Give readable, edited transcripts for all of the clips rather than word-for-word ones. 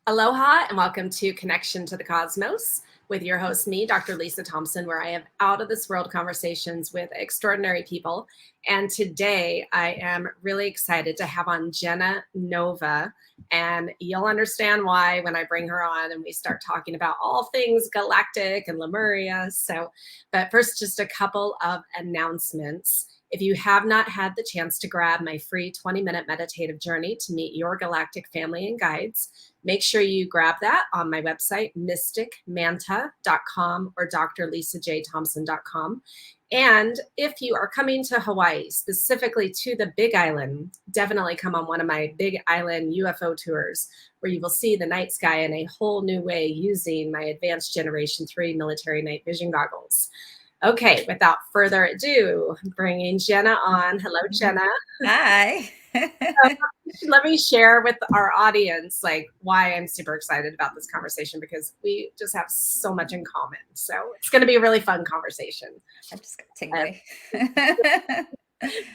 Aloha and welcome to Connection to the Cosmos with your host, me, Dr. Lisa Thompson, where I have out of this world conversations with extraordinary people. And today I am really excited to have on Jenna Nova. And you'll understand why when I bring her on and we start talking about all things galactic and Lemuria. But first, just a couple of announcements. If you have not had the chance to grab my free 20-minute meditative journey to meet your galactic family and guides, make sure you grab that on my website, mysticmanta.com or drlisajthompson.com. And if you are coming to Hawaii, specifically to the Big Island, definitely come on one of my Big Island UFO tours, where you will see the night sky in a whole new way using my advanced Generation 3 military night vision goggles. Okay, without further ado, bringing Jenna on. Hello, Jenna. Hi. Let me share with our audience why I'm super excited about this conversation, because we just have so much in common. So it's going to be a really fun conversation. I just got tingly.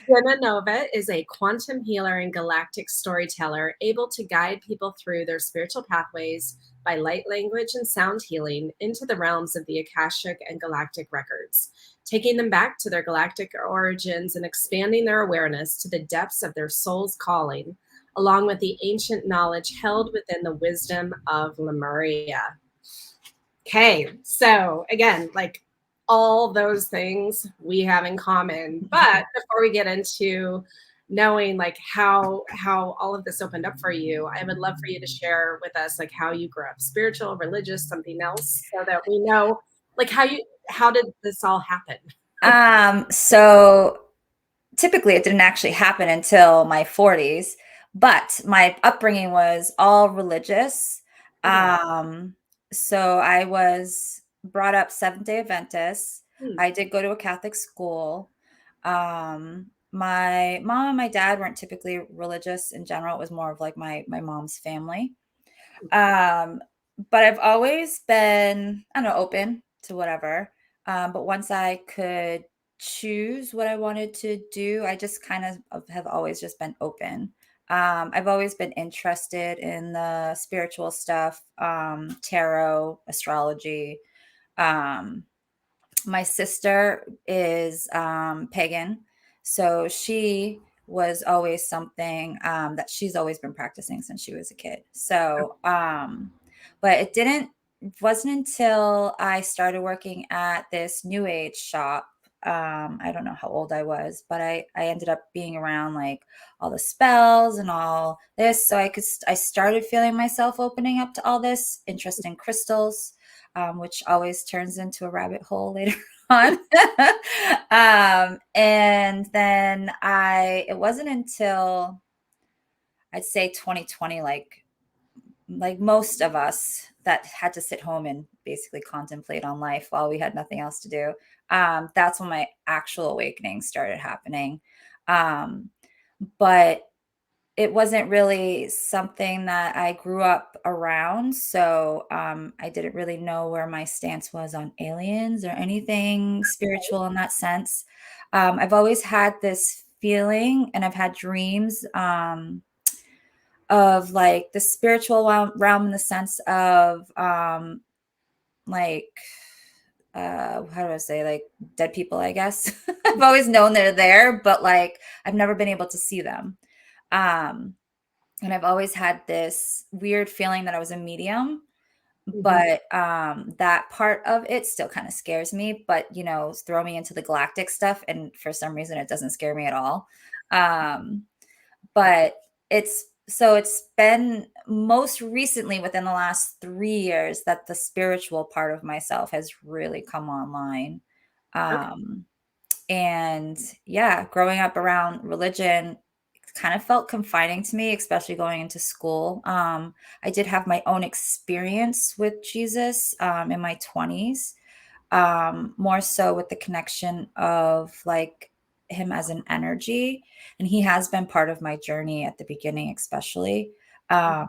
Jenna Nova is a quantum healer and galactic storyteller, able to guide people through their spiritual pathways by light language and sound healing into the realms of the Akashic and Galactic Records, taking them back to their galactic origins and expanding their awareness to the depths of their soul's calling, along with the ancient knowledge held within the wisdom of Lemuria. Okay, so again, all those things we have in common. But before we get into knowing how all of this opened up for you, I would love for you to share with us how you grew up, spiritual, religious, something else, so that we know how did this all happen? So typically it didn't actually happen until my 40s, but my upbringing was all religious. So I was brought up Seventh-day Adventist. I did go to a Catholic school. My mom and my dad weren't typically religious in general. It was more of my mom's family. But I've always been, I don't know, open to whatever. But once I could choose what I wanted to do, I just kind of have always just been open. I've always been interested in the spiritual stuff, tarot, astrology. My sister is pagan, so she was always something that she's always been practicing since she was a kid. So, but it wasn't until I started working at this new age shop. I don't know how old I was, but I ended up being around all the spells and all this. So I started feeling myself opening up to all this interest in crystals, which always turns into a rabbit hole later on. And then it wasn't until I'd say 2020, like most of us that had to sit home and basically contemplate on life while we had nothing else to do. That's when my actual awakening started happening. But it wasn't really something that I grew up around. So I didn't really know where my stance was on aliens or anything spiritual in that sense. I've always had this feeling, and I've had dreams of the spiritual realm in the sense of how do I say, dead people, I guess. I've always known they're there, but I've never been able to see them. And I've always had this weird feeling that I was a medium, but that part of it still kind of scares me. But throw me into the galactic stuff, and for some reason it doesn't scare me at all. But it's been most recently within the last 3 years that the spiritual part of myself has really come online. And yeah, growing up around religion kind of felt confining to me, especially going into school. I did have my own experience with Jesus in my 20s, more so with the connection of him as an energy. And he has been part of my journey at the beginning, especially. But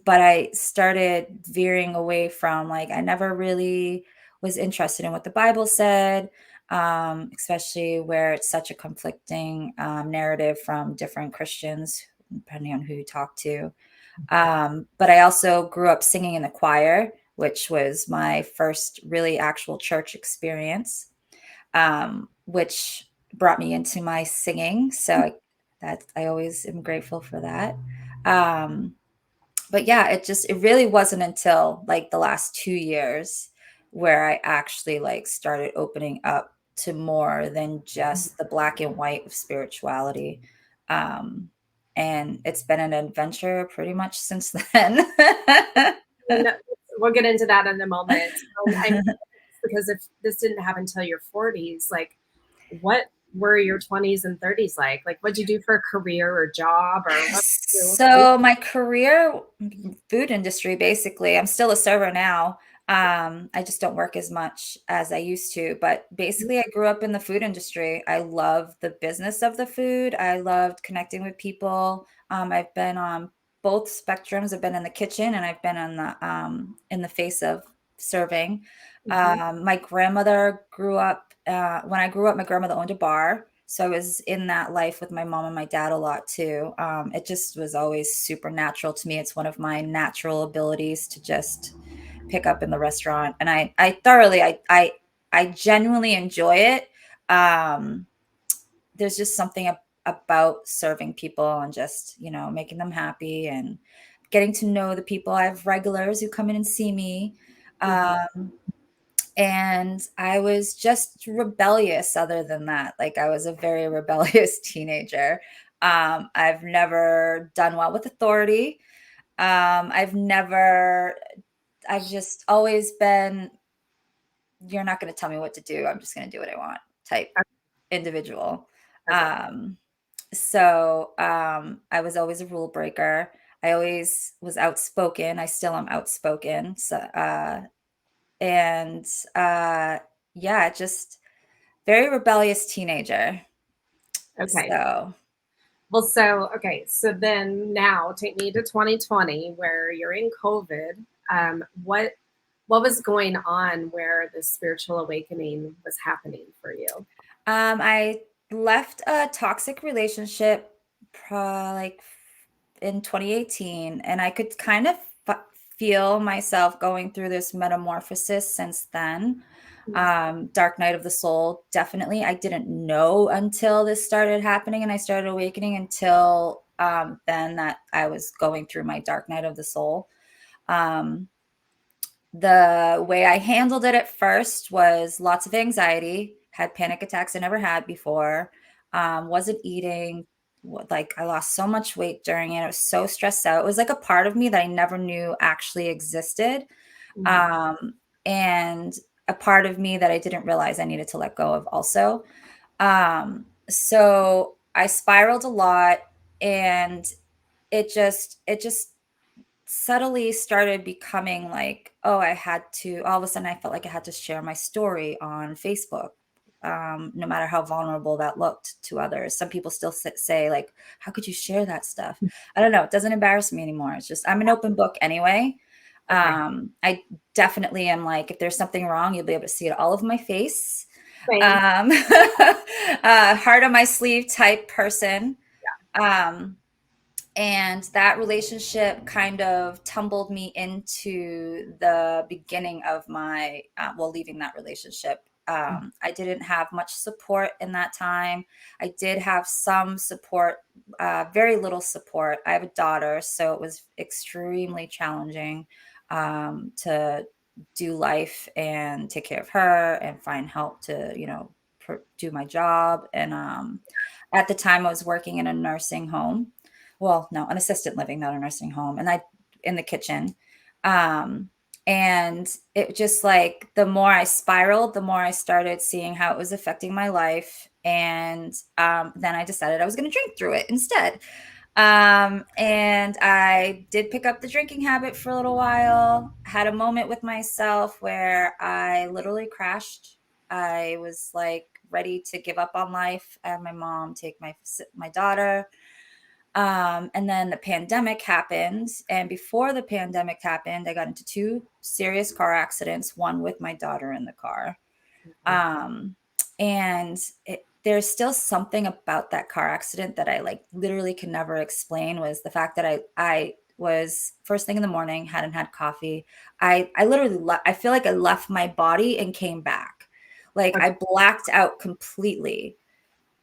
I started veering away from I never really was interested in what the Bible said, especially where it's such a conflicting narrative from different Christians depending on who you talk to. But I also grew up singing in the choir, which was my first really actual church experience, which brought me into my singing. So I always am grateful for that. Um, but yeah, it really wasn't until like the last 2 years where I actually like started opening up to more than just the black and white of spirituality. Um, and it's been an adventure pretty much since then. And we'll get into that in a moment. I'm curious because if this didn't happen until your 40s, like what were your 20s and 30s like? Like what'd you do for a career or job or what did you So my career, food industry, basically. I'm still a server now. I just don't work as much as I used to. But do? basically, I grew up in the food industry. I love the business of the food. I loved connecting with people. I've been on both spectrums. I've been in the kitchen and I've been in the face of serving. Mhm. My grandmother grew up. When I grew up, my grandmother owned a bar. So I was in that life with my mom and my dad a lot too. It just was always super natural to me. It's one of my natural abilities to just pick up in the restaurant, and I genuinely enjoy it. Um, there's just something about serving people and just making them happy and getting to know the people. I have regulars who come in and see me. Mhm. And I was just rebellious other than that. Like I was a very rebellious teenager. I've never done well with authority. I've just always been, you're not going to tell me what to do. I'm just going to do what I want type individual. Okay. Um, I was always a rule breaker. I always was outspoken. I still am outspoken. And yeah, just very rebellious teenager. Okay. So Well, so then now take me to 2020 where you're in COVID. What was going on where the spiritual awakening was happening for you? I left a toxic relationship like in 2018, and I could kind of feel myself going through this metamorphosis since then. Dark night of the soul, definitely. I didn't know until this started happening and I started awakening until then that I was going through my dark night of the soul. Um, the way I handled it at first was lots of anxiety, had panic attacks I never had before, wasn't eating. Like I lost so much weight during it. I was so stressed out. It was like a part of me that I never knew actually existed. Mhm. Um, and a part of me that I didn't realize I needed to let go of also. So I spiraled a lot, and it just subtly started becoming like, oh, I had to, all of a sudden, I felt like I had to share my story on Facebook, no matter how vulnerable that looked to others. Some people still say, like, how could you share that stuff? I don't know. It doesn't embarrass me anymore. It's just, I'm an open book anyway. Okay. I definitely am like, if there's something wrong, you'll be able to see it all over my face. Same. Um, heart on my sleeve type person. Um, and that relationship kind of tumbled me into the beginning of my leaving that relationship. I didn't have much support in that time. I did have some support, very little support. I have a daughter, so it was extremely challenging to do life and take care of her and find help to do my job. And at the time I was working in a nursing home, well, no, an assisted living, not a nursing home. And I in the kitchen. Um, and it just like the more I spiraled, the more I started seeing how it was affecting my life. And then I decided I was going to drink through it instead. And I did pick up the drinking habit for a little while, had a moment with myself where I literally crashed. I was like ready to give up on life. I had my mom take my daughter, and then the pandemic happened. And before the pandemic happened, I got into two serious car accidents, one with my daughter in the car. Mhm. Um, and there's still something about that car accident that I like literally can never explain, was the fact that I was first thing in the morning, hadn't had coffee. I literally I feel like I left my body and came back. Like Okay. I blacked out completely.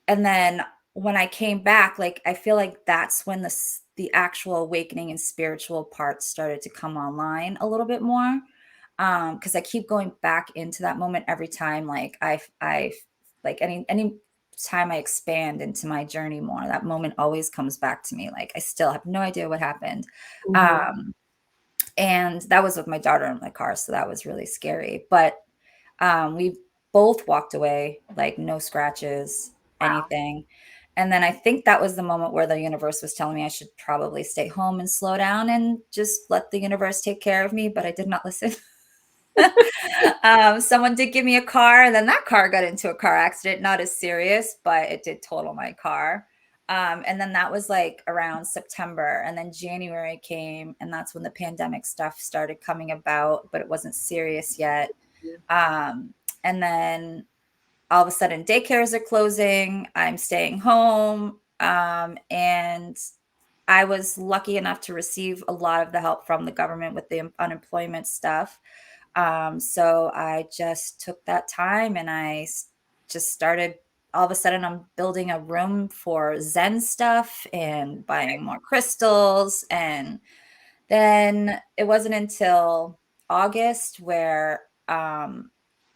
And then when I came back, like I feel like that's when the actual awakening and spiritual parts started to come online a little bit more. Because I keep going back into that moment every time, like I like any time I expand into my journey more, that moment always comes back to me. Like I still have no idea what happened. Mhm. Um, and that was with my daughter in my car, so that was really scary. But we both walked away, like no scratches, Wow. anything. And then I think that was the moment where the universe was telling me I should probably stay home and slow down and just let the universe take care of me, but I did not listen. Someone did give me a car, and then that car got into a car accident, not as serious, but it did total my car. And then that was like around September, and then January came, and that's when the pandemic stuff started coming about, but it wasn't serious yet. Um, and then all of a sudden, daycares are closing. I'm staying home. And I was lucky enough to receive a lot of the help from the government with the unemployment stuff. So I just took that time and just started. All of a sudden, I'm building a room for Zen stuff and buying more crystals. And then it wasn't until August where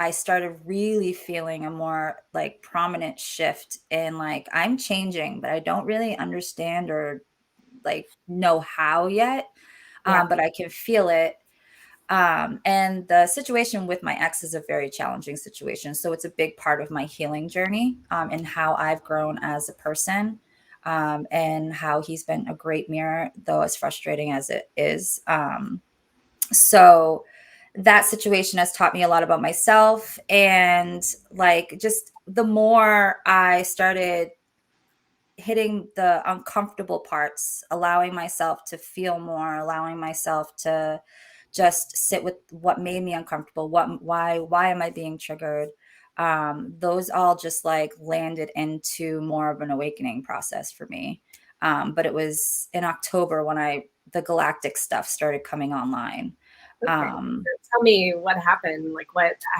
I started really feeling a more like prominent shift in like I'm changing, but I don't really understand or like know how yet. Yeah. But I can feel it. And the situation with my ex is a very challenging situation. So it's a big part of my healing journey, and how I've grown as a person, and how he's been a great mirror, though as frustrating as it is. So that situation has taught me a lot about myself. And like just the more I started hitting the uncomfortable parts, allowing myself to feel more, allowing myself to just sit with what made me uncomfortable, why am I being triggered? Those all just like landed into more of an awakening process for me. But it was in October when the galactic stuff started coming online. Okay. Um, Tell me what happened. Like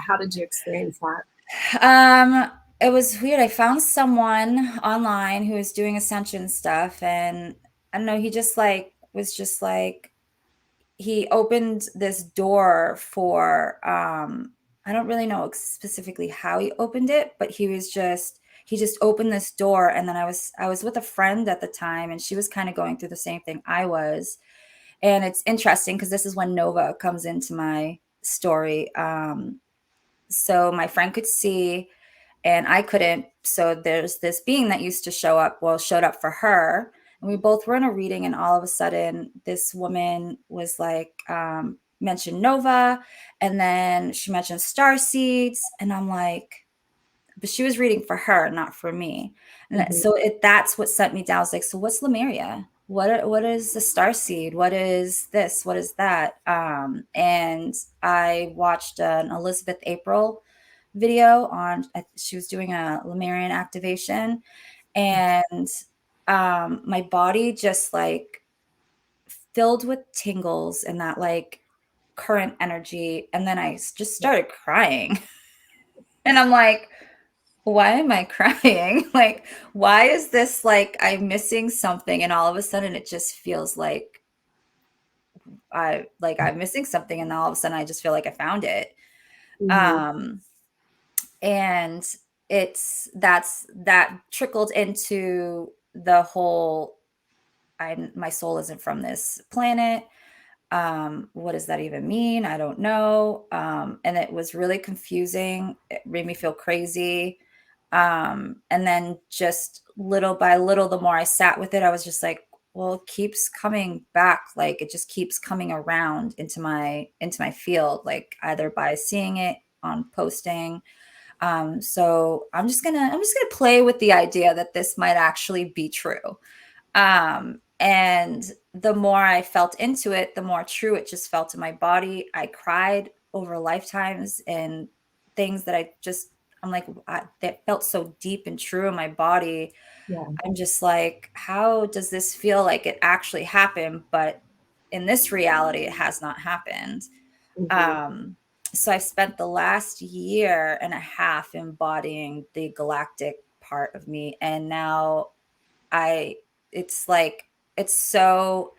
how did you experience that? it was weird. I found someone online who was doing ascension stuff, and I don't know, he just like was just like he opened this door for I don't really know specifically how he opened it, but he just opened this door. And then I was with a friend at the time, and she was kind of going through the same thing I was. And it's interesting because this is when Nova comes into my story. So my friend could see and I couldn't. So there's this being that used to showed up for her. And we both were in a reading, and all of a sudden, this woman was like, mentioned Nova, and then she mentioned star seeds. And I'm like, but she was reading for her, not for me. And Mhm. so that's what sent me down. I was like, so what's Lemuria? What is the star seed? What is this? What is that? And I watched an Elizabeth April video on, she was doing a Lemurian activation, and my body just like filled with tingles and that like current energy. And then I just started crying. And I'm like, why am I crying? Like, why is this like I'm missing something? And all of a sudden it just feels like I'm missing something, and all of a sudden I just feel like I found it. Mhm. Um and that trickled into the whole my soul isn't from this planet. What does that even mean? I don't know. And it was really confusing. It made me feel crazy. And then just little by little, the more I sat with it, I was just like, well, it keeps coming back. Like it just keeps coming around into my field, like either by seeing it on posting. So I'm just gonna play with the idea that this might actually be true. And the more I felt into it, the more true it just felt in my body. I cried over lifetimes and things that I'm like, that felt so deep and true in my body. Yeah. I'm just like, how does this feel like it actually happened? But in this reality, it has not happened. Hmm. Um, so I spent the last year and a half embodying the galactic part of me. And now I, it's like, it's so,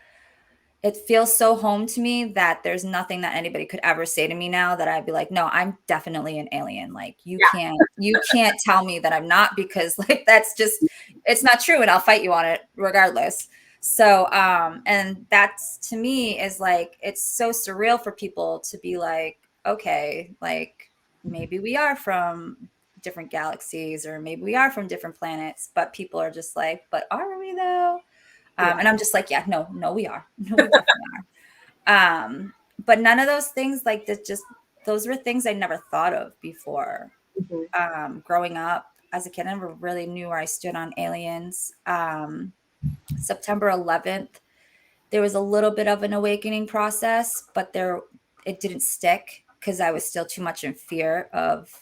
it feels so home to me that there's nothing that anybody could ever say to me now that I'd be like, no, I'm definitely an alien. Like Yeah. you can't tell me that I'm not, because like that's just, it's not true, and I'll fight you on it regardless. So and that's, to me, is like, it's so surreal for people to be like, okay, like maybe we are from different galaxies, or maybe we are from different planets, but people are just like, but are we though? Yeah. And I'm just like, yeah, no, we are. No, we definitely are. But none of those things, like that, just, those were things I never thought of before. Hmm. Growing up as a kid, I never really knew where I stood on aliens. September 11th, there was a little bit of an awakening process, but it didn't stick because I was still too much in fear of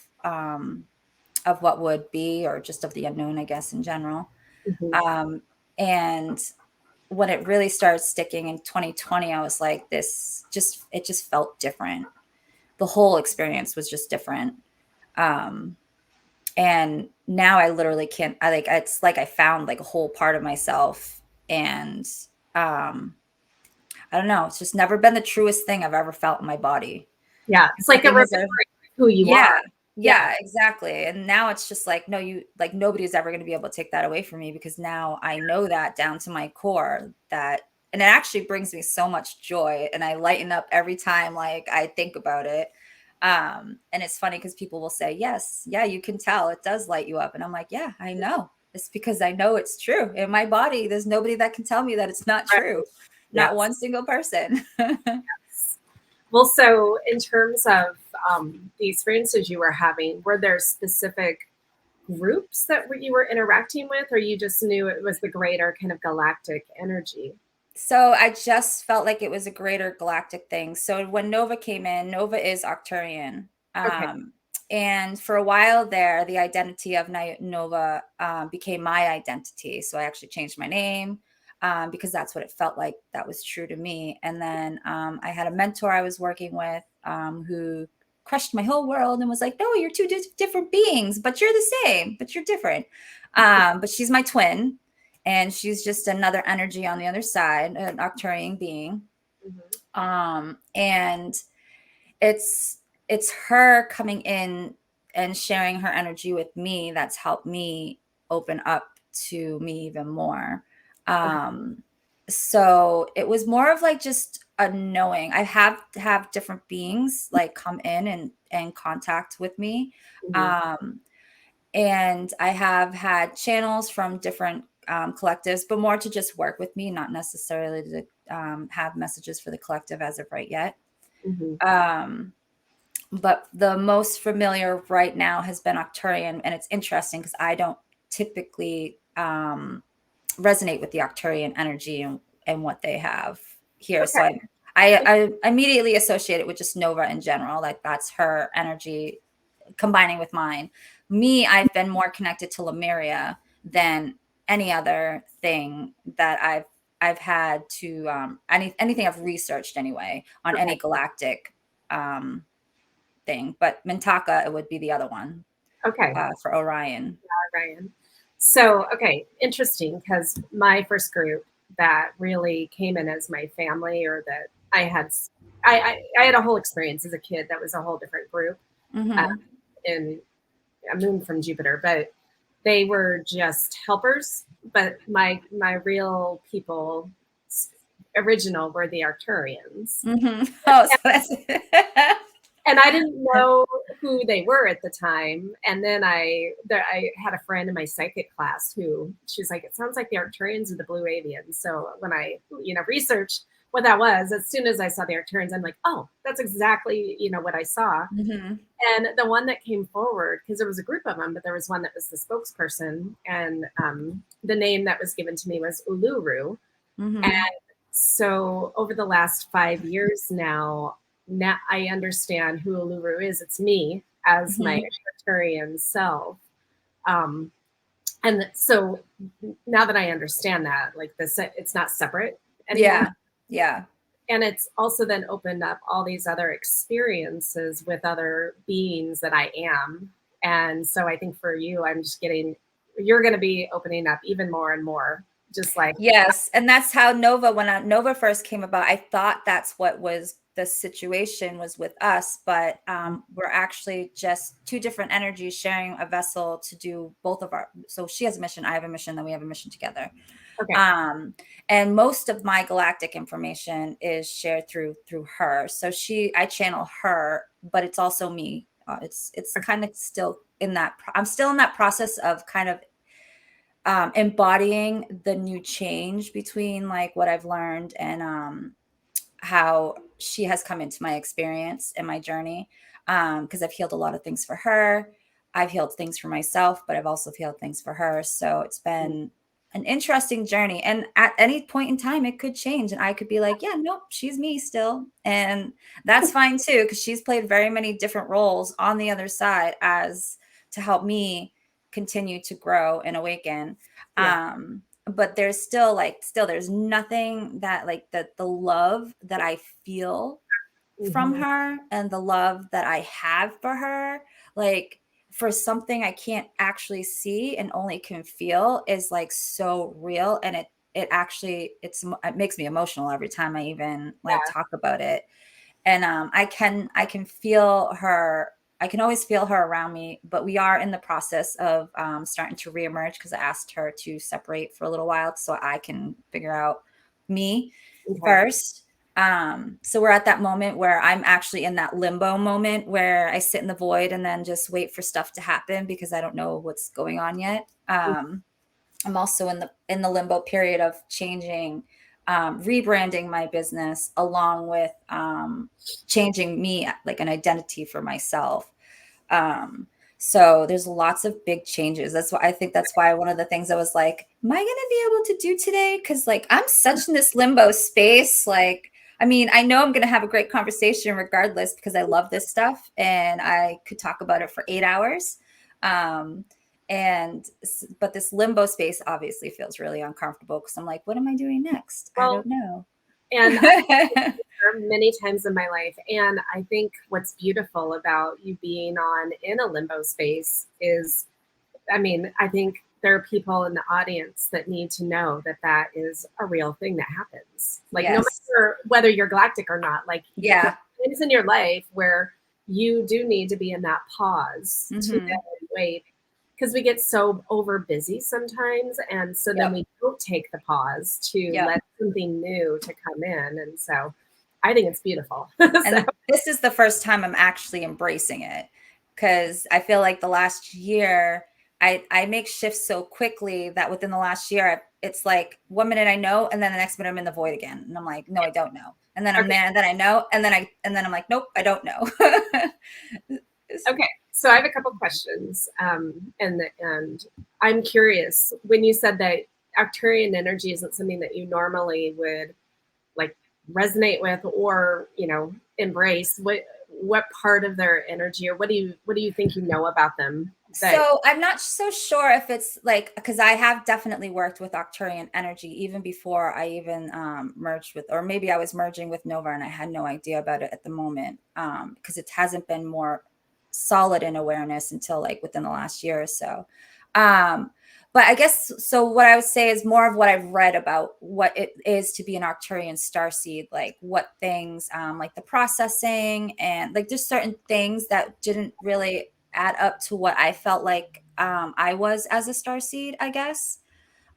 what would be, or just of the unknown, I guess, in general. Hmm. And when it really started sticking in 2020, I was like, it just felt different. The whole experience was just different. Um, and now I literally can't, it's like I found like a whole part of myself. And um, I don't know, it's just never been the truest thing I've ever felt in my body. Yeah. It's like a Nothing has remembering ever, who you yeah, are. Yeah. yeah, exactly. And now it's just like, no, like nobody's ever going to be able to take that away from me, because now I know that down to my core, that, and it actually brings me so much joy, and I lighten up every time like I think about it. And it's funny because people will say, yes, yeah, you can tell it does light you up. And I'm like, yeah, I know. It's because I know it's true. In my body, there's nobody that can tell me that it's not Right. true. Not Yes. one single person. Well, so in terms of the experiences you were having, were there specific groups that you were interacting with, or you just knew it was the greater kind of galactic energy? So I just felt like it was a greater galactic thing. So when Nova came in, Nova is Arcturian. Okay. Um, and for a while there, the identity of Nova became my identity. So I actually changed my name because that's what it felt like that was true to me. And then I had a mentor I was working with who crushed my whole world and was like, no, you're two different beings, but you're the same, but you're different. But she's my twin, and she's just another energy on the other side, an Arcturian being. Hmm. And it's her coming in and sharing her energy with me that's helped me open up to me even more. Okay. So it was more of like just a knowing. I have to have different beings like come in and contact with me. Hmm. Um, and I have had channels from different collectives, but more to just work with me, not necessarily to have messages for the collective as of right yet. Hmm. Um, but the most familiar right now has been Arcturian, and it's interesting because I don't typically resonate with the Arcturian energy and what they have here. So Okay. I immediately associate it with just Nova in general, like that's her energy combining with mine. Me, I've been more connected to Lemuria than any other thing that I've had to anything I've researched anyway on Okay. any galactic thing. But Mintaka, it would be the other one Okay. for Orion. Ryan. So, okay, interesting, because my first group that really came in as my family, or that I had, I had a whole experience as a kid that was a whole different group uh, Mm-hmm. in a moon from Jupiter, but they were just helpers. But my real people, original, were the Arcturians. Mm-hmm. Oh, so that's And I didn't know who they were at the time. And then I had a friend in my psychic class who, she's like, it sounds like the Arcturians are the blue avians. So when I, researched what that was, as soon as I saw the Arcturians, I'm like, oh, that's exactly, what I saw. mm-hmm. And the one that came forward, because there was a group of them, but there was one that was the spokesperson, and the name that was given to me was Uluru. And Mm-hmm. so over the last 5 years now I understand who Uluru is. It's me. as my Mhm. Arcturian self. Um, and so now that I understand that, like this, it's not separate anymore. Yeah. Yeah. And it's also then opened up all these other experiences with other beings that I am. And so I think for you, you're going to be opening up even more and more, just like, Yes, and that's how when Nova first came about, I thought that's what was the situation was with us, but we're actually just two different energies sharing a vessel to do both of our. So she has a mission, I have a mission, then we have a mission together. okay, Um, and most of my galactic information is shared through her. So I channel her, but it's also me. It's okay, kind of still in that. I'm still in that process of kind of embodying the new change between like what I've learned and how she has come into my experience and my journey. Because I've healed a lot of things for her. I've healed things for myself, but I've also healed things for her. So it's been an interesting journey. And at any point in time, it could change. And I could be like, yeah, nope, she's me still. And that's fine too, because she's played very many different roles on the other side as to help me continue to grow and awaken. yeah, But there's still there's nothing that like the love that I feel from hmm, her and the love that I have for her, like for something I can't actually see and only can feel is like so real. And it makes me emotional every time I even like yeah, talk about it. And I can feel her. I can always feel her around me, but we are in the process of starting to reemerge because I asked her to separate for a little while so I can figure out me okay, first. So we're at that moment where I'm actually in that limbo moment where I sit in the void and then just wait for stuff to happen because I don't know what's going on yet. I'm also in the limbo period of changing, rebranding my business along with changing me like an identity for myself. Um, so there's lots of big changes. That's why one of the things I was like, am I going to be able to do today? Because like I'm such in this limbo space. Like, I mean, I know I'm going to have a great conversation regardless because I love this stuff and I could talk about it for 8 hours. Um, but this limbo space obviously feels really uncomfortable because I'm like, what am I doing next? I well, don't know. and many times in my life. And I think what's beautiful about you being on in a limbo space is, I mean, I think there are people in the audience that need to know that that is a real thing that happens. Like, no Yes. matter whether you're galactic or not, like, there Yeah. are things in your life where you do need to be in that pause to Hmm. then wait, because we get so over busy sometimes. And so then Yep. we don't take the pause to Yep. let something new to come in. And so I think it's beautiful. So, And this is the first time I'm actually embracing it because I feel like the last year I make shifts so quickly that within the last year it's like 1 minute I know and then the next minute I'm in the void again and I'm like no I don't know and then I'm okay. there and then I know and then I'm like nope I don't know. Okay, so I have a couple questions, and I'm curious. When you said that Arcturian energy isn't something that you normally would like resonate with or embrace, what part of their energy, or what do you think you know about them that So I'm not so sure if it's like because I have definitely worked with Octurian energy even before I even merged with, or maybe I was merging with Nova and I had no idea about it at the moment because it hasn't been more solid in awareness until like within the last year or so. Um, but I guess so. What I would say is more of what I've read about what it is to be an Arcturian starseed, like what things, like the processing and like just certain things that didn't really add up to what I felt like I was as a star seed, I guess.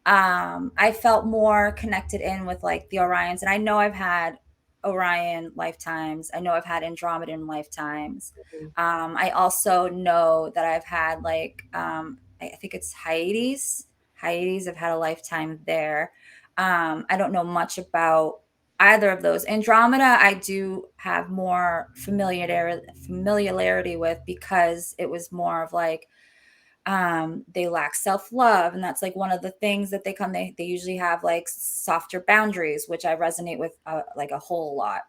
I felt more connected in with like the Orions, and I know I've had Orion lifetimes. I know I've had Andromedan lifetimes. I also know that I've had like I think it's Hyades. Hyades. I've had a lifetime there. I don't know much about either of those. Andromeda, I do have more familiarity with because it was more of like they lack self-love, and that's like one of the things that they usually have like softer boundaries, which I resonate with like a whole lot.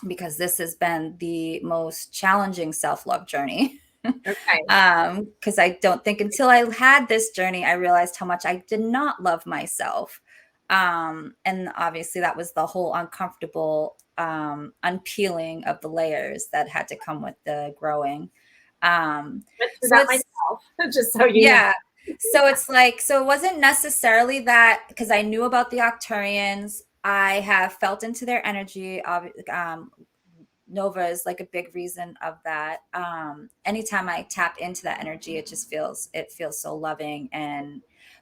because this has been the most challenging self-love journey. Okay. Because I don't think until I had this journey, I realized how much I did not love myself. And obviously that was the whole uncomfortable unpeeling of the layers that had to come with the growing. Went through So that it's, myself, just so you know. yeah. So it's like, so it wasn't necessarily that, because I knew about the Octurians. I have felt into their energy. Nova is like a big reason of that. Anytime I tap into that energy, it feels so loving,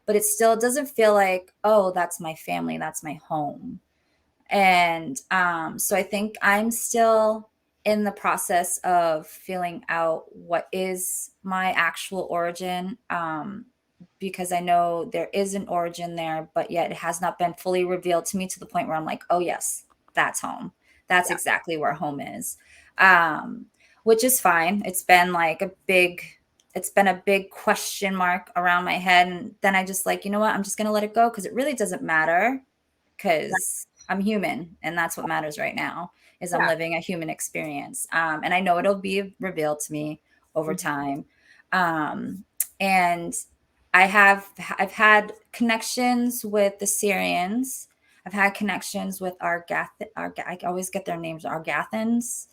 but it still doesn't feel like, oh, that's my family, that's my home. And so I think I'm still in the process of feeling out what is my actual origin, because I know there is an origin there, but yet it has not been fully revealed to me to the point where I'm like, oh, yes, that's home. That's Yeah. exactly where home is, um, which is fine. It's been a big question mark around my head. And then I just like, you know what? I'm just going to let it go because it really doesn't matter, because I'm human, and that's what matters right now is I'm Yeah. living a human experience. And I know it'll be revealed to me over time. And I've had connections with the Syrians. I've had connections with I always get their names. Argathans.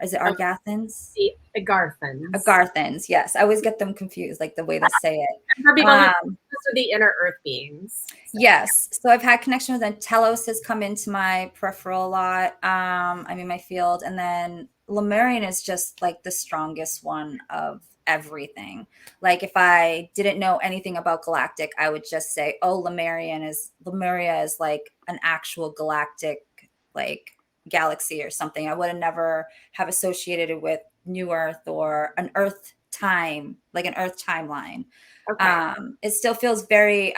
Is it Oh, Argathans? the Garthans. Garthans. Yes. I always get them confused, like the way they say it. And for people who, those are the inner earth beings. So. Yes. So I've had connection with them. Telos has come into my peripheral a lot. My field. And then Lemurian is just like the strongest one of everything. Like if I didn't know anything about galactic, I would just say, oh, Lemuria is like an actual galactic, like galaxy or something. I would have never have associated it with New Earth or an Earth time, like an Earth timeline. Okay. It still feels very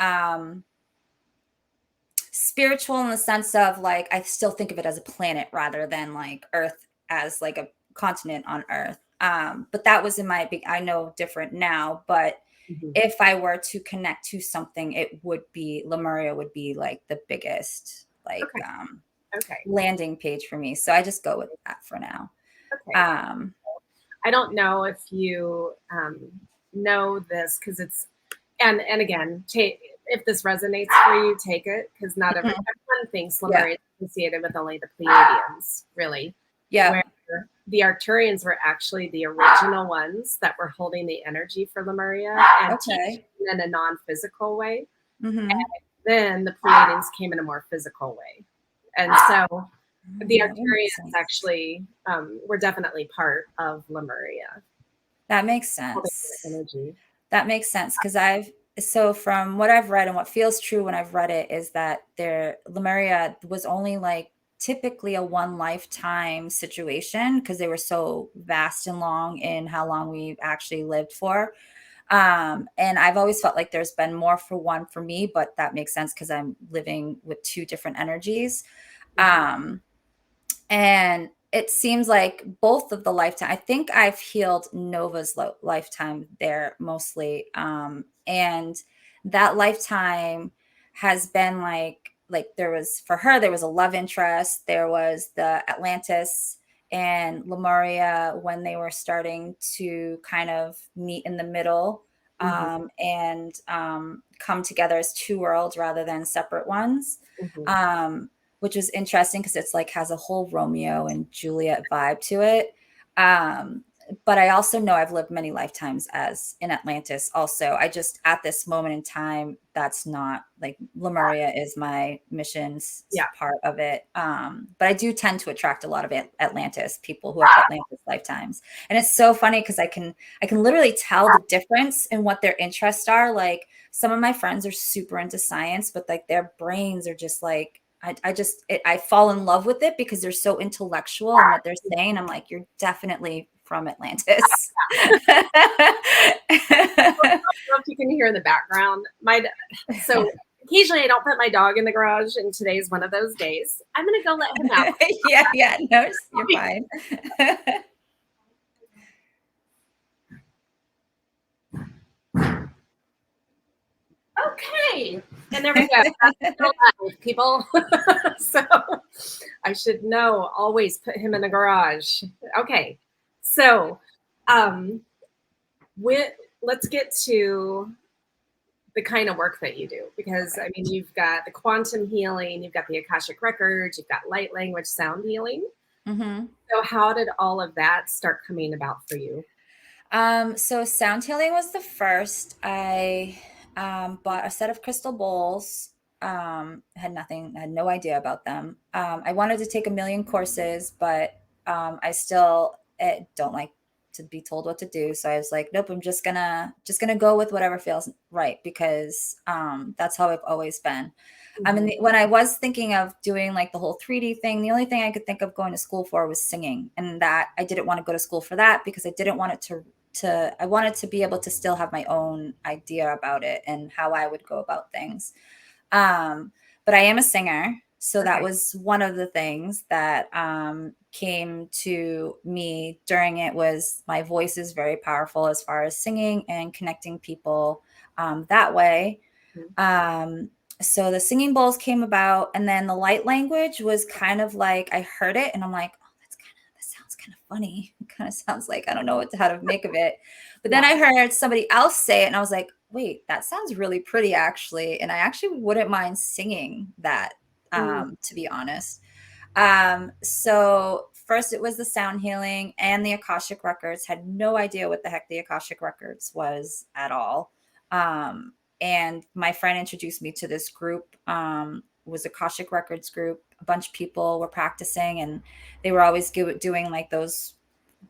spiritual in the sense of like I still think of it as a planet rather than like Earth as like a continent on Earth. But that was in my big, I know different now, but Mm-hmm. if I were to connect to something, it would be Lemuria would be like the biggest like Okay. Okay. landing page for me. So I just go with that for now. Okay. I don't know if you know this because it's and again, if this resonates for you, take it because not Mhm. everyone thinks Yeah. Lemuria is associated with only the Pleiadians, really. Yeah. Where the Arcturians were actually the original ones that were holding the energy for Lemuria and teaching Okay. in a non-physical way. Mm-hmm. Then the Pleiadians came in a more physical way, and so the That would make Arcturians sense. actually were definitely part of Lemuria, That makes holding the sense. energy. That makes sense because so from what I've read and what feels true when I've read it is that Lemuria was only like typically a one lifetime situation because they were so vast and long in how long we've actually lived for. And I've always felt like there's been more for one for me, but that makes sense because I'm living with two different energies. Mm-hmm. And it seems like both of the lifetime, I think I've healed Nova's lifetime there mostly. And that lifetime has been like there was for her, there was a love interest, there was the Atlantis and Lemuria when they were starting to kind of meet in the middle, Mm-hmm. come together as two worlds rather than separate ones. Mm-hmm. Which was interesting because it's like has a whole Romeo and Juliet vibe to it. But I also know I've lived many lifetimes as in Atlantis. Also, I just at this moment in time, that's not like Lemuria is my missions Yeah. part of it. But I do tend to attract a lot of Atlantis people who have Atlantis lifetimes, and it's so funny because I can literally tell the difference in what their interests are. Like some of my friends are super into science, but like their brains are just like I fall in love with it because they're so intellectual and what they're saying. I'm like, you're definitely from Atlantis. I don't know if you can hear in the background. So occasionally I don't put my dog in the garage, and today's one of those days. I'm gonna go let him out. Yeah, no, you're fine. Okay. And there we go. That's real life, people. So I should know, always put him in the garage. Okay. So um, with, let's get to the kind of work that you do, because Okay. I mean, you've got the quantum healing, you've got the Akashic records, you've got light language sound healing. Mm-hmm. So how did all of that start coming about for you? So sound healing was the first. I bought a set of crystal bowls. Had no idea about them. I wanted to take a million courses, but I still don't like to be told what to do. So I was like, nope, I'm just gonna go with whatever feels right, because that's how I've always been. I Mhm. mean, when I was thinking of doing like the whole 3D thing, the only thing I could think of going to school for was singing, and that I didn't want to go to school for that because I didn't want it to I wanted to be able to still have my own idea about it and how I would go about things. But I am a singer, so that Okay. was one of the things that came to me during it. Was my voice is very powerful as far as singing and connecting people that way. Mhm. um, so the singing bowls came about, and then the light language was kind of like I heard it and I'm like, oh, that sounds kind of funny. It kind of sounds like I don't know how to make of it. But then Yeah. I heard somebody else say it and I was like, wait, that sounds really pretty actually. And I actually wouldn't mind singing that, Mm. to be honest. So first it was the sound healing and the Akashic records. Had no idea what the heck the Akashic records was at all. And my friend introduced me to this group. Was Akashic records group. A bunch of people were practicing, and they were always doing like those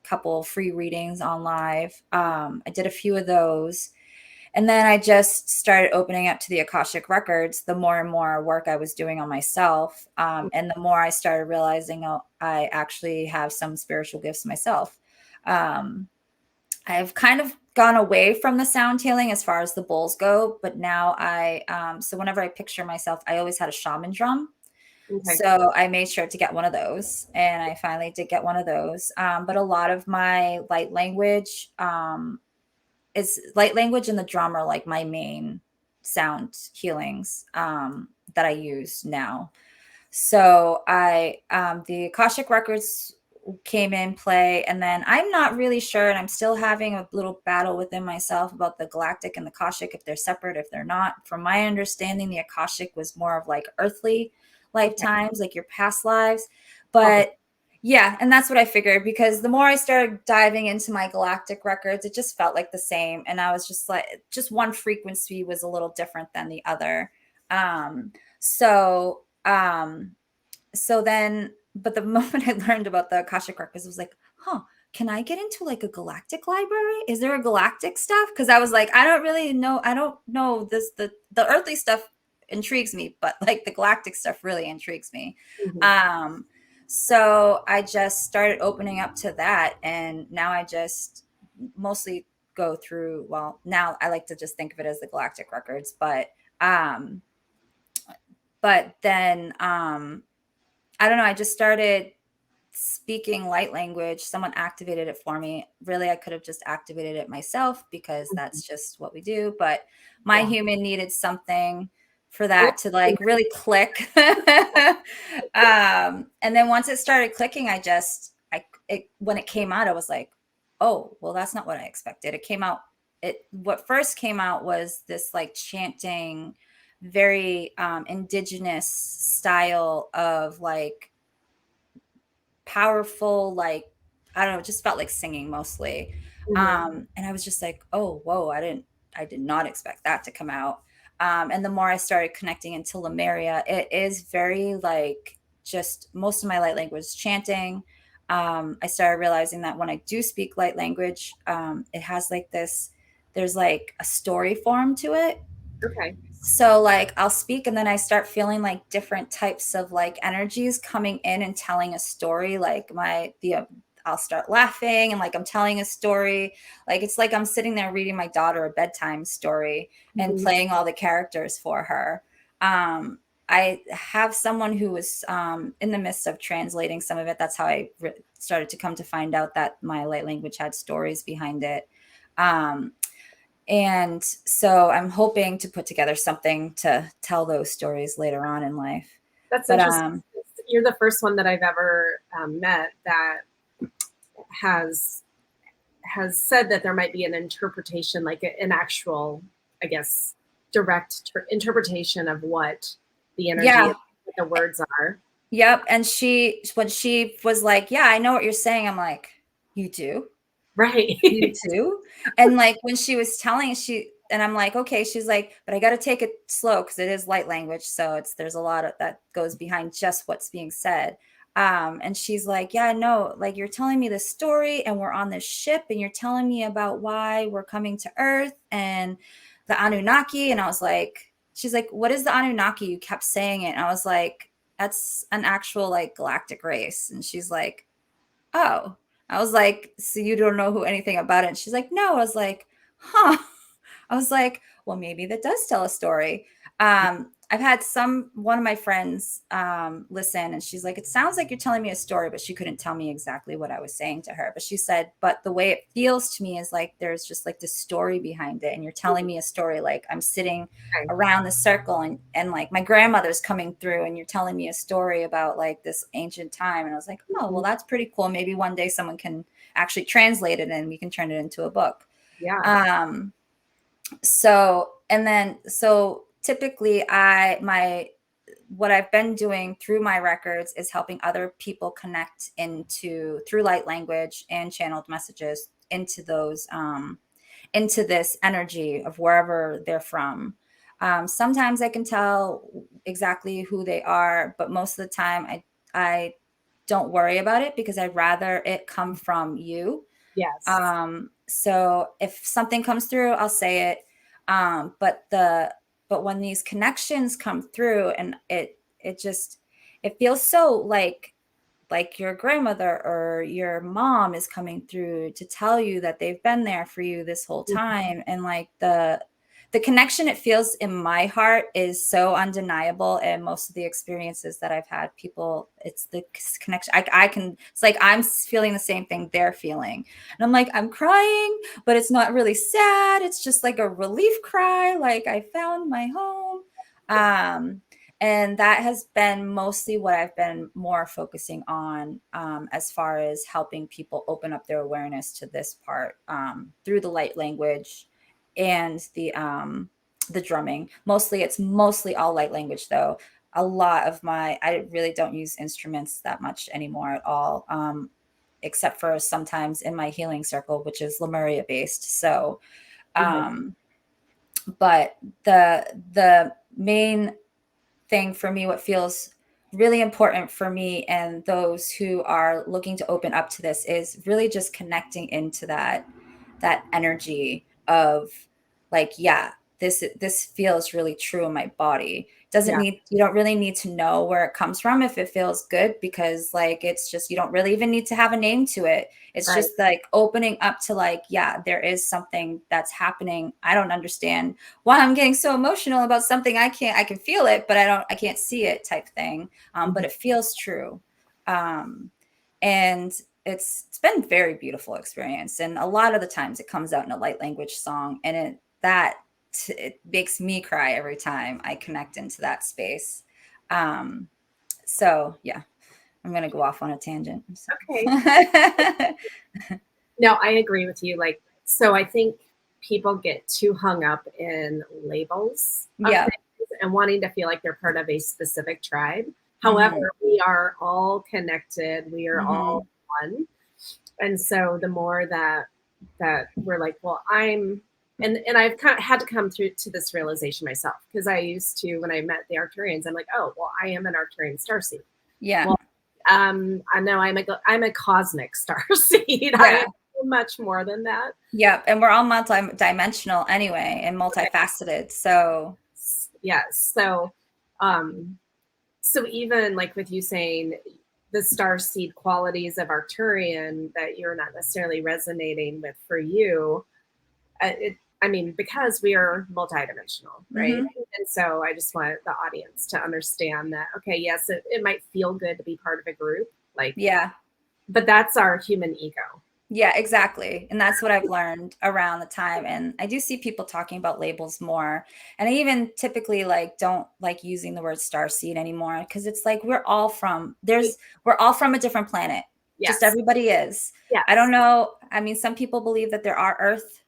couple free readings on live. I did a few of those, and then I just started opening up to the Akashic records the more and more work I was doing on myself. And the more I started realizing, oh, I actually have some spiritual gifts myself. Um, I've kind of gone away from the sound healing as far as the bowls go, but now so whenever I picture myself, I always had a shaman drum. Okay. So I made sure to get one of those, and I finally did get one of those. But a lot of my light language and the drum are like my main sound healings that I use now. So the Akashic records came in play, and then I'm not really sure, and I'm still having a little battle within myself about the Galactic and the Akashic, if they're separate, if they're not. From my understanding, the Akashic was more of like earthly Okay. lifetimes, like your past lives. Okay. But yeah, and that's what I figured, because the more I started diving into my Galactic records, it just felt like the same. And I was just like, just one frequency was a little different than the other. Um, so, um, so then, but the moment I learned about the Akashic records, I was like, huh, can I get into like a galactic library? Is there a galactic stuff? Because I was like, I don't really know. I don't know this. The earthly stuff intrigues me, but like the galactic stuff really intrigues me. Mhm. Um, so I just started opening up to that, and now I just mostly go through. Well, now I like to just think of it as the galactic records, um, but then I don't know. I just started speaking light language. Someone activated it for me. Really, I could have just activated it myself because Mhm. that's just what we do. But my Yeah. human needed something for A little that to like really click. And then once it started clicking, when it came out, I was like, oh, well, that's not what I expected. What first came out was this like chanting, very indigenous style of like powerful, like I don't know, it just felt like singing mostly. Mhm. And I was just like, oh, whoa, I did not expect that to come out. And the more I started connecting into Lemuria, it is very like just most of my light language is chanting. I started realizing that when I do speak light language, it has like this, there's like a story form to it. Okay. So like I'll speak and then I start feeling like different types of like energies coming in and telling a story. Like I'll start laughing and like I'm telling a story. Like it's like I'm sitting there reading my daughter a bedtime story and Mhm. playing all the characters for her. I have someone who was in the midst of translating some of it. That's how I started to come to find out that my light language had stories behind it. Um, And so I'm hoping to put together something to tell those stories later on in life. That's But interesting. You're the first one that I've ever met that has said that there might be an interpretation, like an actual, I guess, direct interpretation of what the energy yeah, is, what the words are. yep. And when she was like, yeah, I know what you're saying. I'm like, you do? Right. You too? And like when she was telling and I'm like, okay, she's like, but I got to take it slow because it is light language. So there's a lot of that goes behind just what's being said. And she's like, yeah, no, like you're telling me this story and we're on this ship and you're telling me about why we're coming to Earth and the Anunnaki. And I was like, she's like, what is the Anunnaki? You kept saying it. And I was like, that's an actual like galactic race. And she's like, oh. I was like, so you don't know who anything about it? And she's like, no. I was like, huh. I was like, well, maybe that does tell a story. I've had one of my friends listen, and she's like, it sounds like you're telling me a story, but she couldn't tell me exactly what I was saying to her. But she said, but the way it feels to me is like there's just like this story behind it. And you're telling me a story like I'm sitting Okay. around the circle and like my grandmother's coming through and you're telling me a story about like this ancient time. And I was like, oh, well, that's pretty cool. Maybe one day someone can actually translate it and we can turn it into a book. Yeah. So typically what I've been doing through my records is helping other people connect through light language and channeled messages into into this energy of wherever they're from. Sometimes I can tell exactly who they are, but most of the time I don't worry about it because I'd rather it come from you. Yes. So if something comes through, I'll say it. But when these connections come through and it feels so like your grandmother or your mom is coming through to tell you that they've been there for you this whole time. And like the connection it feels in my heart is so undeniable. And most of the experiences that I've had, it's the connection. It's like I'm feeling the same thing they're feeling. And I'm like, I'm crying, but it's not really sad. It's just like a relief cry. Like I found my home. And that has been mostly what I've been more focusing on as far as helping people open up their awareness to this part through the light language and the drumming. It's mostly all light language though. I really don't use instruments that much anymore at all, except for sometimes in my healing circle, which is Lemuria based. So, but the main thing for me, what feels really important for me and those who are looking to open up to this, is really just connecting into that energy of like, yeah, this feels really true in my body. Yeah. You don't really need to know where it comes from if it feels good, because like it's just, you don't really even need to have a name to it. It's Right. just like opening up to like, yeah, there is something that's happening. I don't understand why I'm getting so emotional about something. I can feel it, but I can't see it type thing. But it feels true. And it's been a very beautiful experience. And a lot of the times it comes out in a light language song, and it makes me cry every time I connect into that space. So yeah, I'm going to go off on a tangent. Okay. No, I agree with you. Like, so I think people get too hung up in labels of Yeah. things and wanting to feel like they're part of a specific tribe. However, Mhm. we are all connected. We are all Mhm. one. And so the more that we're like, well, and I've had to come through to this realization myself, because I used to, when I met the Arcturians, I'm like, oh, well, I am an Arcturian starseed. Yeah. Well, I know I'm a cosmic starseed. I Yeah. am much more than that. Yep. And we're all multi-dimensional anyway and multifaceted. So Yes. Um, so even like with you saying the star seed qualities of Arcturian that you're not necessarily resonating with for you, I mean, because we are multidimensional, right? mhm. And so I just want the audience to understand that, okay, yes, it might feel good to be part of a group, like, Yeah. but that's our human ego. Yeah, exactly. And that's what I've learned around the time. And I do see people talking about labels more. And I even typically like don't like using the word star seed anymore because it's like we're all from a different planet. Just Yes. everybody is. I don't Yes. know. I mean, some people believe that there are earth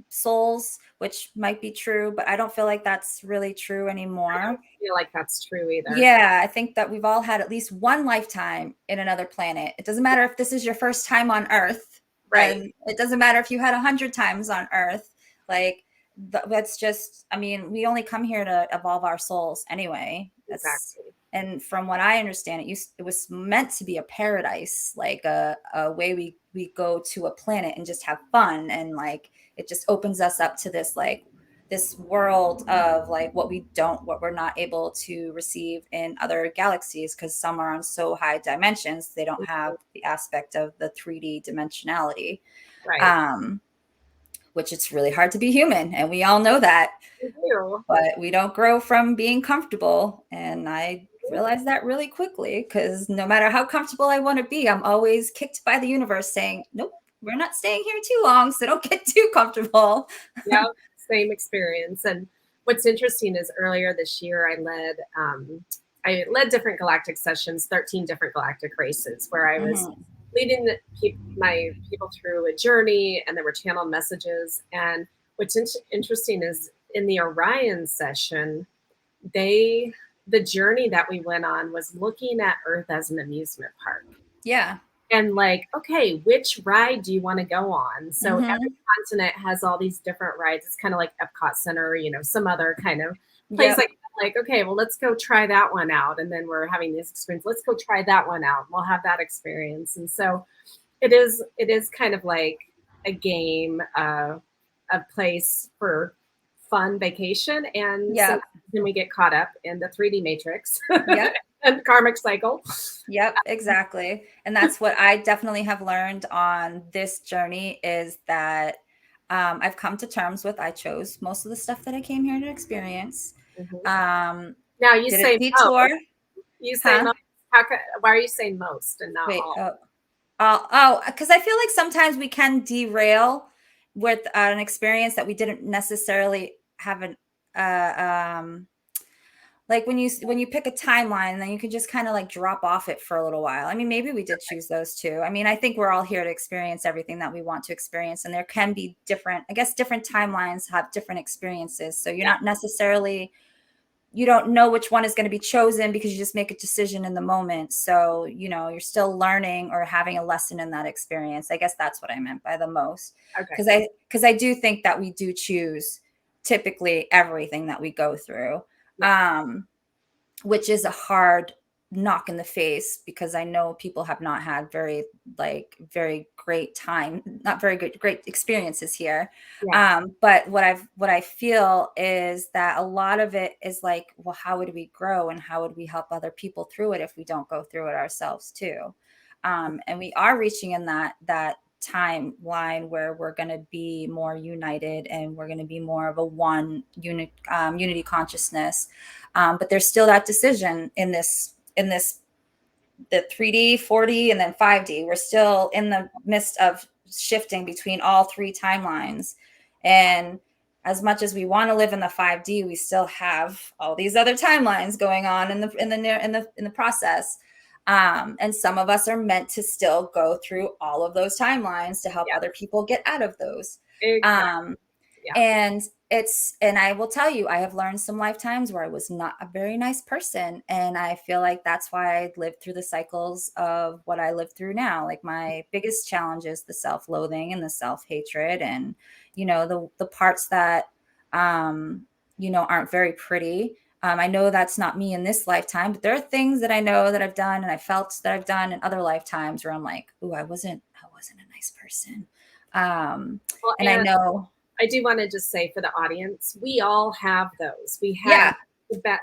souls, which might be true, but I don't feel like that's really true I anymore. don't feel like that's true either. Yeah, I think that we've all had at least one lifetime in another planet. It doesn't matter if this is your first time on Earth, Right. and it doesn't matter if you had 100 times on Earth. Like that's just, I mean, we only come here to evolve our souls anyway. That's Exactly. and from what I understand, it was meant to be a paradise, like a way we go to a planet and just have fun, and like it just opens us up to this world of like what we're not able to receive in other galaxies because some are on so high dimensions they don't have Mhm. the aspect of the 3D dimensionality, Right. um, which it's really hard to be human, and we all know that, We do. but we don't grow from being comfortable. And I realized that really quickly because no matter how comfortable I want to be, I'm always kicked by the universe saying, nope, we're not staying here too long, so don't get too comfortable. Yeah. Same experience. And what's interesting is earlier this year I led different galactic sessions, 13 different galactic races, where I was Mhm. leading my people through a journey, and there were channeled messages. And what's interesting is in the Orion session, they the journey that we went on was looking at Earth as an amusement park. Yeah. And like, okay, which ride do you want to go on? So every Mhm. continent has all these different rides. It's kind of like Epcot Center, some other kind of place Yep. like, okay, well, let's go try that one out. And then we're having this experience. Let's go try that one out. We'll have that experience. And so it is kind of like a game, a place for fun vacation. And sometimes Yep. then we get caught up in the 3D matrix Yep. and karmic cycle. Yep, exactly. And that's what I definitely have learned on this journey is that I've come to terms with I chose most of the stuff that I came here to experience. Mhm. Um, Now you did a say detour, most. You say huh? most. Why are you saying most and not Wait, all? because I feel like sometimes we can derail with an experience that we didn't necessarily have an like when you pick a timeline, then you can just kind of like drop off it for a little while. I mean, maybe we did choose those too. I mean, I think we're all here to experience everything that we want to experience, and there can be different, I guess, different timelines have different experiences. So you're Yeah. not necessarily, you don't know which one is going to be chosen because you just make a decision in the moment. So, you're still learning or having a lesson in that experience. I guess that's what I meant by the most. Okay. Because I do think that we do choose typically everything that we go through. Yeah. Um, which is a hard knock in the face because I know people have not had very great time, not very great experiences here. Yeah. But what I feel is that a lot of it is like, well, how would we grow and how would we help other people through it if we don't go through it ourselves too? And we are reaching in that timeline where we're going to be more united and we're going to be more of a unity consciousness, but there's still that decision in this the 3D, 4D, and then 5D. We're still in the midst of shifting between all three timelines. And as much as we want to live in the 5D, we still have all these other timelines going on in the process. And some of us are meant to still go through all of those timelines to help Yeah. other people get out of those. Exactly. Um, Yeah. and I will tell you, I have learned some lifetimes where I was not a very nice person. And I feel like that's why I lived through the cycles of what I live through now. Like my biggest challenge is the self-loathing and the self-hatred and, the parts that, aren't very pretty. I know that's not me in this lifetime, but there are things that I know that I've done and I felt that I've done in other lifetimes where I'm like, oh, I wasn't a nice person. Well, And I and know, I do want to just say for the audience, we all have those. We have yeah, the bad.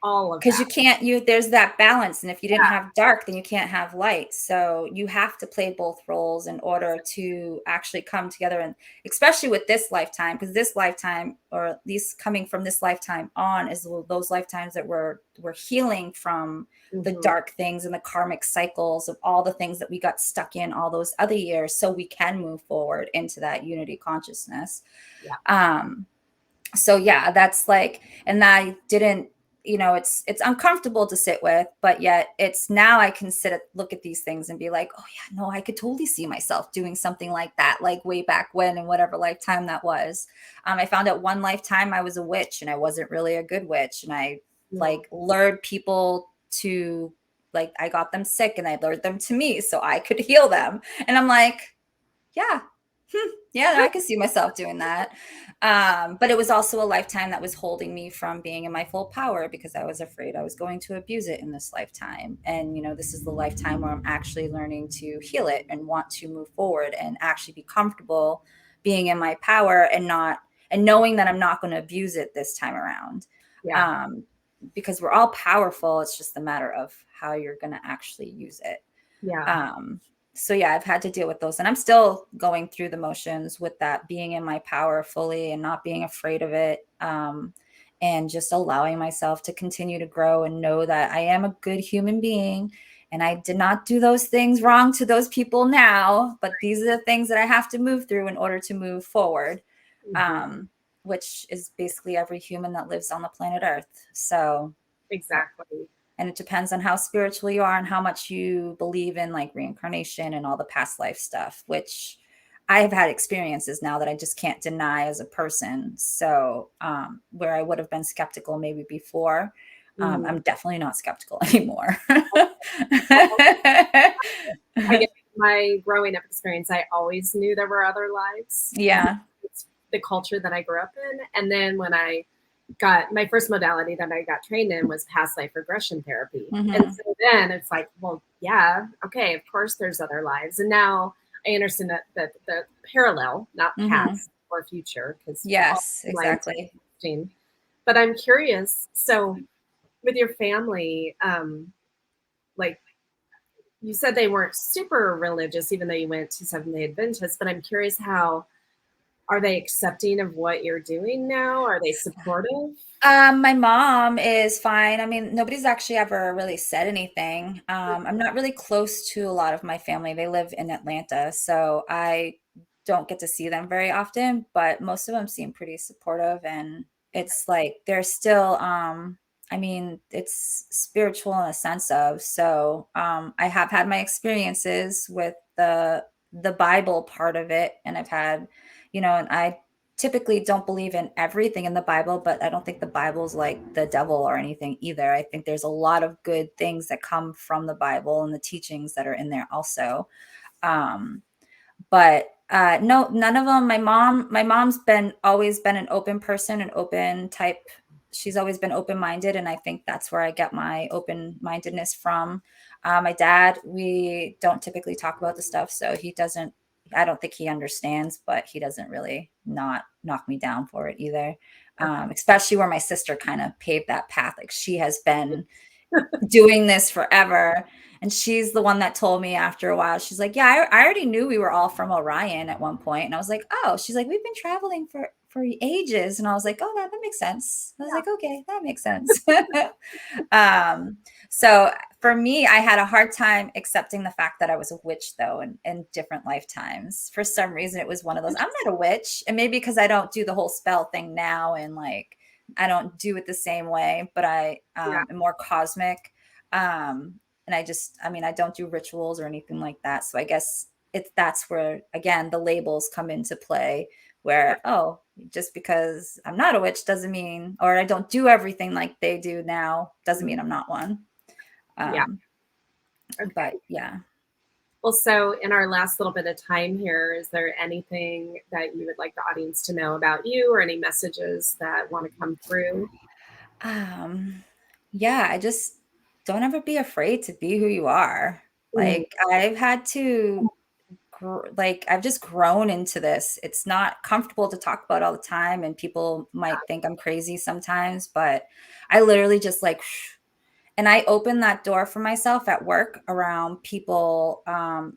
all of Because that. you can't, there's that balance. And if you didn't Yeah. have dark, then you can't have light. So you have to play both roles in order to actually come together. And especially with this lifetime, because this lifetime, or at least coming from this lifetime on, is those lifetimes that we're healing from the Mhm. dark things and the karmic cycles of all the things that we got stuck in all those other years, so we can move forward into that unity consciousness. Yeah. So yeah, that's like, and I didn't, it's uncomfortable to sit with, but yet it's, now I can look at these things and be like, oh yeah, no, I could totally see myself doing something like that, like way back when, in whatever lifetime that was. I found out one lifetime I was a witch, and I wasn't really a good witch, and I No. like lured people to, like, I got them sick and I lured them to me so I could heal them. And I'm like, yeah, yeah, I could see myself doing that. But it was also a lifetime that was holding me from being in my full power, because I was afraid I was going to abuse it in this lifetime. And, this is the lifetime where I'm actually learning to heal it and want to move forward and actually be comfortable being in my power, and knowing that I'm not going to abuse it this time around. Yeah. Um, because we're all powerful. It's just a matter of how you're going to actually use it. Yeah. So yeah, I've had to deal with those, and I'm still going through the motions with that, being in my power fully and not being afraid of it. And just allowing myself to continue to grow and know that I am a good human being, and I did not do those things wrong to those people now, but these are the things that I have to move through in order to move forward. Mhm. Um, which is basically every human that lives on the planet Earth. So Exactly. and it depends on how spiritual you are and how much you believe in, like, reincarnation and all the past life stuff, which I have had experiences now that I just can't deny as a person. So where I would have been skeptical maybe before, Mhm. I'm definitely not skeptical anymore. I guess my growing up experience, I always knew there were other lives because Yeah. it's the culture that I grew up in. And then when I got my first modality that I got trained in was past life regression therapy. And Hmm. so then it's like, well, yeah, okay, of course there's other lives. And now I understand that the parallel, not Hmm. past or future, because all Yes, lines are exactly. interesting. But I'm curious. So with your family, like you said they weren't super religious, even though you went to Seventh Day Adventist, but I'm curious, how are they accepting of what you're doing now? Are they supportive? My mom is fine. I mean, nobody's actually ever really said anything. I'm not really close to a lot of my family. They live in Atlanta, so I don't get to see them very often, but most of them seem pretty supportive, and Okay. it's like they're still I mean, it's spiritual in a sense of, so I have had my experiences with the Bible part of it, and I've had, and I typically don't believe in everything in the Bible, but I don't think the Bible's like the devil or anything either. I think there's a lot of good things that come from the Bible and the teachings that are in there also. Um, but no, none of them. My mom's been always been an open person, an open type. She's always been open-minded, and I think that's where I get my open-mindedness from. My dad, we don't typically talk about the stuff, so he doesn't. I don't think he understands, but he doesn't really not knock me down for it either. Okay. Especially where my sister kind of paved that path. Like, she has been doing this forever. And she's the one that told me after a while, she's like, yeah, I already knew we were all from Orion at one point. And I was like, oh, she's like, we've been traveling for ages. And I was like, oh, that makes sense. I was Yeah. like, okay, that makes sense. um, so for me, I had a hard time accepting the fact that I was a witch, though, in different lifetimes. For some reason, it was one of those, I'm not a witch. And maybe because I don't do the whole spell thing now, and like, I don't do it the same way, but I Yeah. am more cosmic. And I mean, I don't do rituals or anything like that. So I guess that's where, again, the labels come into play, where, oh, just because I'm not a witch doesn't mean, or I don't do everything like they do now, doesn't mean I'm not one. Yeah. Um, Okay. but yeah. Well, so in our last little bit of time here, is there anything that you would like the audience to know about you, or any messages that want to come through? Um, yeah, I just don't ever be afraid to be who you are. Mhm. Like, I've had to like I've just grown into this. It's not comfortable to talk about all the time, and people might think I'm crazy sometimes, but I literally just like, and I open that door for myself at work around people.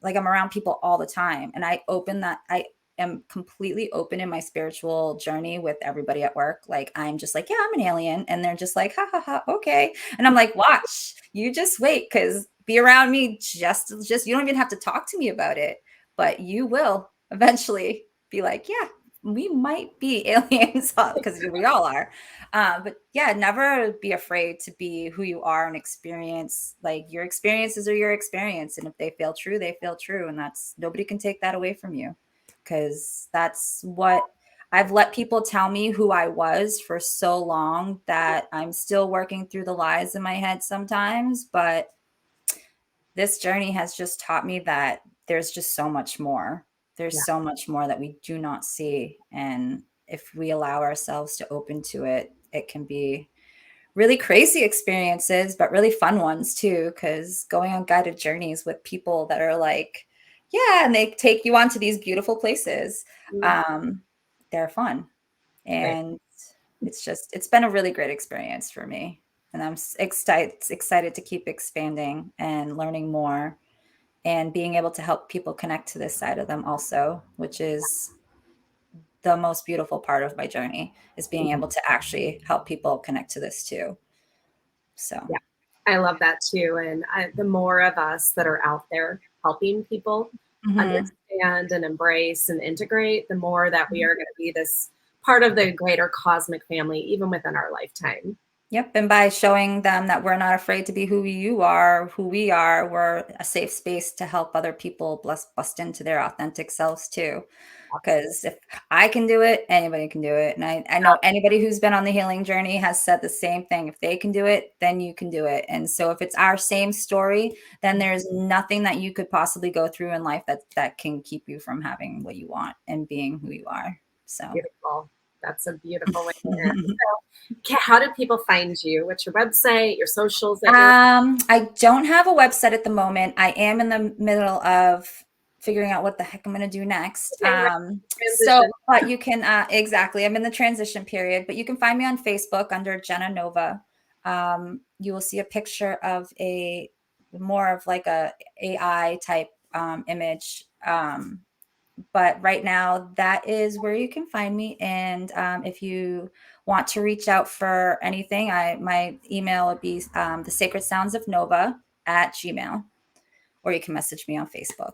Like I'm around people all the time, and I open that. I am completely open in my spiritual journey with everybody at work. Like I'm just like, yeah, I'm an alien, and they're just like, ha ha ha, okay. And I'm like, watch, you just wait, because be around me, just you don't even have to talk to me about it, but you will eventually be like, yeah, we might be aliens, because we all are. But yeah, never be afraid to be who you are and experience, like your experiences are your experience. And if they feel true, they feel true. And that's, nobody can take that away from you, because that's what I've let people tell me who I was for so long that I'm still working through the lies in my head sometimes. But this journey has just taught me that there's just so much more. There's Yeah. so much more that we do not see. And if we allow ourselves to open to it, it can be really crazy experiences, but really fun ones too. Because going on guided journeys with people that are like, yeah, and they take you onto these beautiful places. Mm, Um, they're fun. right. And it's been a really great experience for me. And I'm excited to keep expanding and learning more and being able to help people connect to this side of them also, which is the most beautiful part of my journey, is being able to actually help people connect to this too. So, Yeah, I love that too. And the more of us that are out there helping people mhm. understand and embrace and integrate, the more that we are going to be this part of the greater cosmic family, even within our lifetime. Yep. And by showing them that we're not afraid to be who we are, we're a safe space to help other people bust into their authentic selves too. Absolutely. Because if I can do it, anybody can do it. And I know anybody who's been on the healing journey has said the same thing. If they can do it, then you can do it. And so if it's our same story, then there's nothing that you could possibly go through in life that can keep you from having what you want and being who you are. So Beautiful. That's a beautiful way to end. So, how do people find you? What's your website, your socials that you're I don't have a website at the moment. I am in the middle of figuring out what the heck I'm going to do next. okay, right, So, transition? but you can, exactly, I'm in the transition period, but you can find me on Facebook under Jenna Nova. You will see a picture of a more of like a AI type image. But right now, that is where you can find me. And if you want to reach out for anything, my email would be the sacred sounds of Nova at Gmail, or you can message me on Facebook,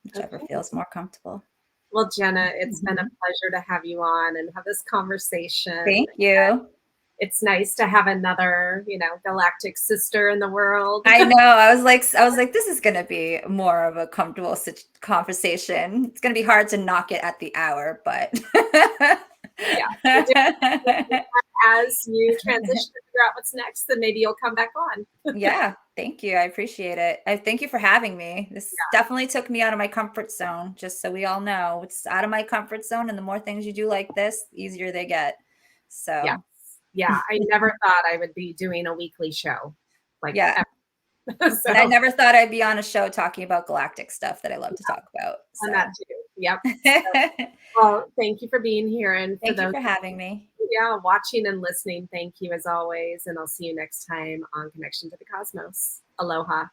whichever Okay. feels more comfortable. Well, Jenna, it's been a Mhm. pleasure to have you on and have this conversation. Thank you. It's nice to have another, galactic sister in the world. I know. I was like, this is going to be more of a comfortable conversation. It's going to be hard to knock it at the hour, but Yeah. We'll do as you transition to figure out what's next, then maybe you'll come back on. Yeah, thank you. I appreciate it. I thank you for having me. This definitely took me out of my comfort zone, just so we all know. It's out of my comfort zone, and the more things you do like this, the easier they get. Yeah. So, Yeah. I never thought I would be doing a weekly show like yeah. ever. And I So never thought I'd be on a show talking about galactic stuff that I love to talk about. on So, that too. Yep. So, well, thank you for being here. And for thank you those, for having me. yeah, watching and listening, thank you as always. And I'll see you next time on Connection to the Cosmos. Aloha.